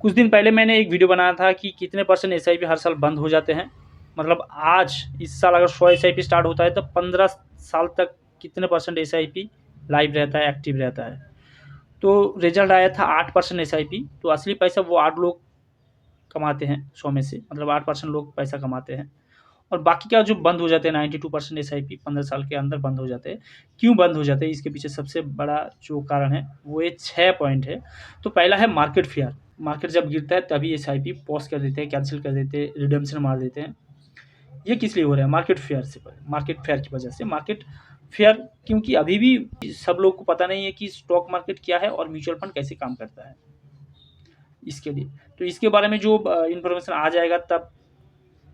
कुछ दिन पहले मैंने एक वीडियो बनाया था कि कितने परसेंट एसआईपी हर साल बंद हो जाते हैं। मतलब आज इस साल अगर 100 एसआईपी स्टार्ट होता है तो 15 साल तक कितने परसेंट एसआईपी लाइव रहता है, एक्टिव रहता है। तो रिजल्ट आया था 8% एसआईपी। तो असली पैसा वो 8 लोग कमाते हैं 100 में से, मतलब 8% लोग पैसा कमाते हैं। और बाकी का जो बंद हो जाते हैं 92% एसआईपी 15 साल के अंदर बंद हो जाते हैं। क्यों बंद हो जाते हैं, इसके पीछे सबसे बड़ा जो कारण है वो ये 6 पॉइंट है। तो पहला है मार्केट फियर। मार्केट जब गिरता है तभी एसआईपी पॉज कर देते हैं, कैंसिल कर देते हैं, रिडेम्पशन मार देते हैं। ये किस लिए हो रहा है? मार्केट फेयर से, मार्केट फेयर की वजह से। मार्केट फेयर क्योंकि अभी भी सब लोग को पता नहीं है कि स्टॉक मार्केट क्या है और म्यूचुअल फंड कैसे काम करता है इसके लिए। तो इसके बारे में जो इन्फॉर्मेशन आ जाएगा तब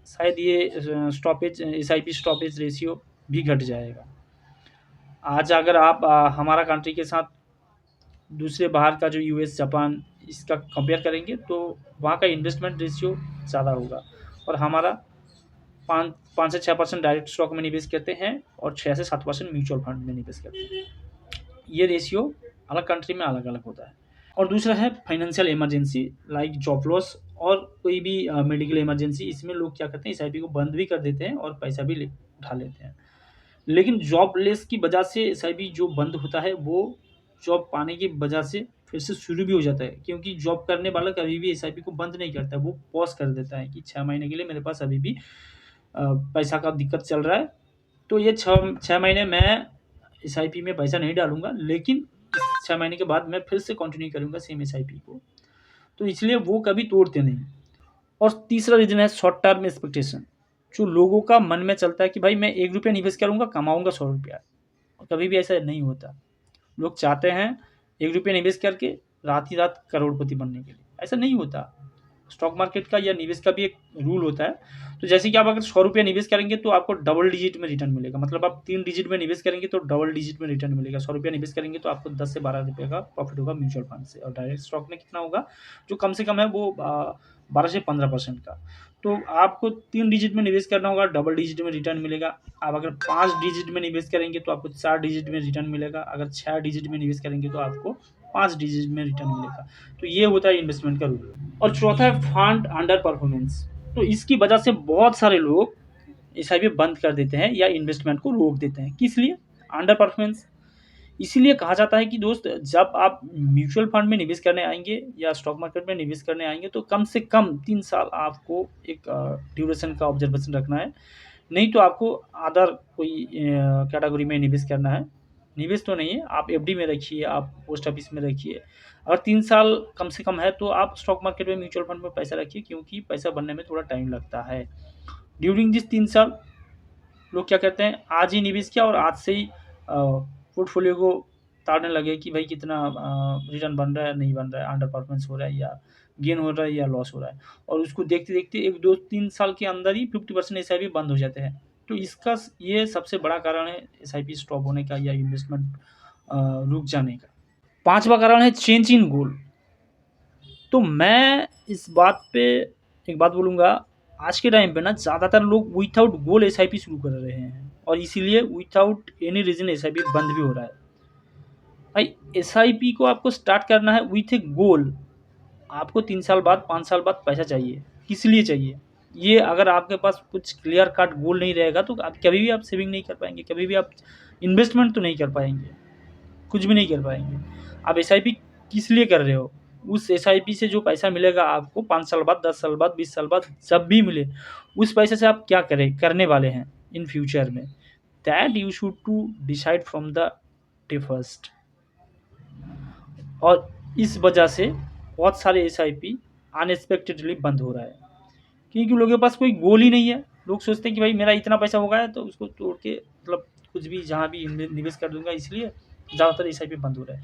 शायद ये स्टॉपेज एसआईपी स्टॉपेज रेशियो भी घट जाएगा। आज अगर आप हमारा कंट्री के साथ दूसरे बाहर का जो यूएस, जापान, इसका कंपेयर करेंगे तो वहाँ का इन्वेस्टमेंट रेशियो ज़्यादा होगा और हमारा 5 से 6% डायरेक्ट स्टॉक में निवेश करते हैं और 6 से 7% म्यूचुअल फंड में निवेश करते हैं। ये रेशियो अलग कंट्री में अलग अलग होता है। और दूसरा है financial emergency, like job loss और कोई भी मेडिकल इमरजेंसी। इसमें लोग क्या करते हैं, एसआईपी को बंद भी कर देते हैं और पैसा भी उठा लेते हैं। लेकिन जॉब लेस की वजह से एसआईपी जो बंद होता है वो जॉब पाने की वजह से फिर से शुरू भी हो जाता है, क्योंकि जॉब करने वाला कभी भी एसआईपी को बंद नहीं करता है, वो पॉज कर देता है कि 6 महीने के लिए मेरे पास अभी भी पैसा का दिक्कत चल रहा है। तो ये 6 महीने मैं एसआईपी में पैसा नहीं डालूंगा, लेकिन 6 महीने के बाद मैं फिर से कंटिन्यू करूंगा सेम एसआईपी को। तो इसलिए वो कभी तोड़ते नहीं। और तीसरा रीजन है शॉर्ट टर्म एक्सपेक्टेशन। जो लोगों का मन में चलता है कि भाई मैं 1 रुपया निवेश करूंगा, कमाऊंगा 100 रुपया। और कभी भी ऐसा नहीं होता। लोग चाहते हैं 1 रुपया निवेश करके रात ही रात करोड़पति बनने के लिए, ऐसा नहीं होता। स्टॉक मार्केट का या निवेश का भी एक रूल होता है। तो जैसे कि आप अगर 100 रुपया निवेश करेंगे तो आपको डबल डिजिट में रिटर्न मिलेगा। मतलब आप 3 डिजिट में निवेश करेंगे तो डबल डिजिट में रिटर्न मिलेगा। 100 रुपया निवेश करेंगे तो आपको 10 से 12 रुपये का प्रॉफिट होगा म्यूचुअल फंड से। और डायरेक्ट स्टॉक में कितना होगा, जो कम से कम है वो 12 से 15% का। तो आपको 3 डिजिट में निवेश करना होगा, डबल डिजिट में रिटर्न मिलेगा। आप अगर 5 डिजिट में निवेश करेंगे तो आपको 4 डिजिट में रिटर्न मिलेगा। अगर 6 डिजिट में निवेश करेंगे तो आपको 5 डिजिट में रिटर्न मिलेगा। तो ये होता है इन्वेस्टमेंट का रूल। और चौथा है फंड अंडर परफॉर्मेंस। तो इसकी वजह से बहुत सारे लोग एसआईपी बंद कर देते हैं या इन्वेस्टमेंट को रोक देते हैं। किस लिए? Under performance. इसीलिए कहा जाता है कि दोस्त, जब आप म्यूचुअल फंड में निवेश करने आएंगे या स्टॉक मार्केट में निवेश करने आएंगे तो कम से कम 3 साल आपको एक ड्यूरेशन का ऑब्जर्वेशन रखना है। नहीं तो आपको अदर कोई कैटेगरी में निवेश करना है। निवेश तो नहीं है, आप एफडी में रखिए, आप पोस्ट ऑफिस में रखिए। अगर 3 साल कम से कम है तो आप स्टॉक मार्केट में, म्यूचुअल फंड में पैसा रखिए, क्योंकि पैसा बनने में थोड़ा टाइम लगता है। ड्यूरिंग दिस 3 साल लोग क्या करते हैं, आज ही निवेश किया और आज से ही पोर्टफोलियो को ताड़ने लगे कि भाई कितना रिटर्न बन रहा है, नहीं बन रहा है, अंडर परफॉर्मेंस हो रहा है या गेन हो रहा है या लॉस हो रहा है। और उसको देखते देखते 1 2 3 साल के अंदर ही 50% एसआईपी बंद हो जाते हैं। तो इसका ये सबसे बड़ा कारण है एसआईपी स्टॉप होने का या इन्वेस्टमेंट रुक जाने का। पांचवा कारण है चेंज इन गोल। तो मैं इस बात पे एक बात बोलूँगा, आज के टाइम पे ना ज़्यादातर लोग विथआउट गोल एसआईपी शुरू कर रहे हैं और इसीलिए विथआउट एनी रीज़न एसआईपी बंद भी हो रहा है। भाई एसआईपी को आपको स्टार्ट करना है विथ ए गोल। आपको 3 साल बाद, 5 साल बाद पैसा चाहिए। किस लिए चाहिए? ये अगर आपके पास कुछ क्लियर कट गोल नहीं रहेगा तो आप कभी भी आप सेविंग नहीं कर पाएंगे, कभी भी आप इन्वेस्टमेंट तो नहीं कर पाएंगे, कुछ भी नहीं कर पाएंगे। आप एसआईपी किस लिए कर रहे हो? उस एसआईपी से जो पैसा मिलेगा आपको 5 साल बाद, 10 साल बाद, 20 साल बाद, जब भी मिले, उस पैसे से आप क्या करें, करने वाले हैं इन फ्यूचर में, that you should to decide from the day first. और इस वजह से बहुत सारे एसआईपी अनएक्सपेक्टेडली बंद हो रहा है, क्योंकि लोगों के पास कोई गोल ही नहीं है। लोग सोचते हैं कि भाई मेरा इतना पैसा हो गया है तो उसको तोड़ के मतलब कुछ भी जहाँ भी निवेश कर दूंगा, इसलिए ज़्यादातर एसआईपी बंद हो रहा है।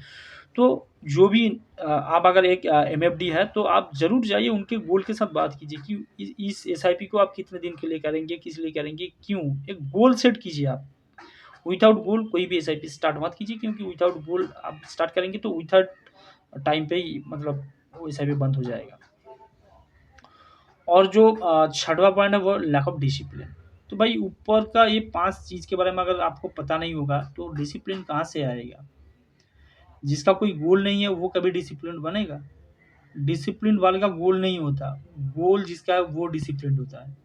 तो जो भी आप अगर एक एमएफडी है तो आप ज़रूर जाइए, उनके गोल के साथ बात कीजिए कि इस एसआईपी को आप कितने दिन के लिए करेंगे, किस लिए करेंगे, क्यों। एक गोल सेट कीजिए आप। विदाउट गोल कोई भी एसआईपी स्टार्ट मत कीजिए, क्योंकि विदाउट गोल आप स्टार्ट करेंगे तो विदाउट टाइम पे ही मतलब वो एसआईपी बंद हो जाएगा। और जो छठवां पॉइंट है वो लैक ऑफ डिसिप्लिन। तो भाई ऊपर का ये 5 चीज़ के बारे में अगर आपको पता नहीं होगा तो डिसिप्लिन कहाँ से आएगा? जिसका कोई गोल नहीं है वो कभी डिसिप्लिन बनेगा? डिसिप्लिन वाले का गोल नहीं होता, गोल जिसका है वो डिसिप्लिन होता है।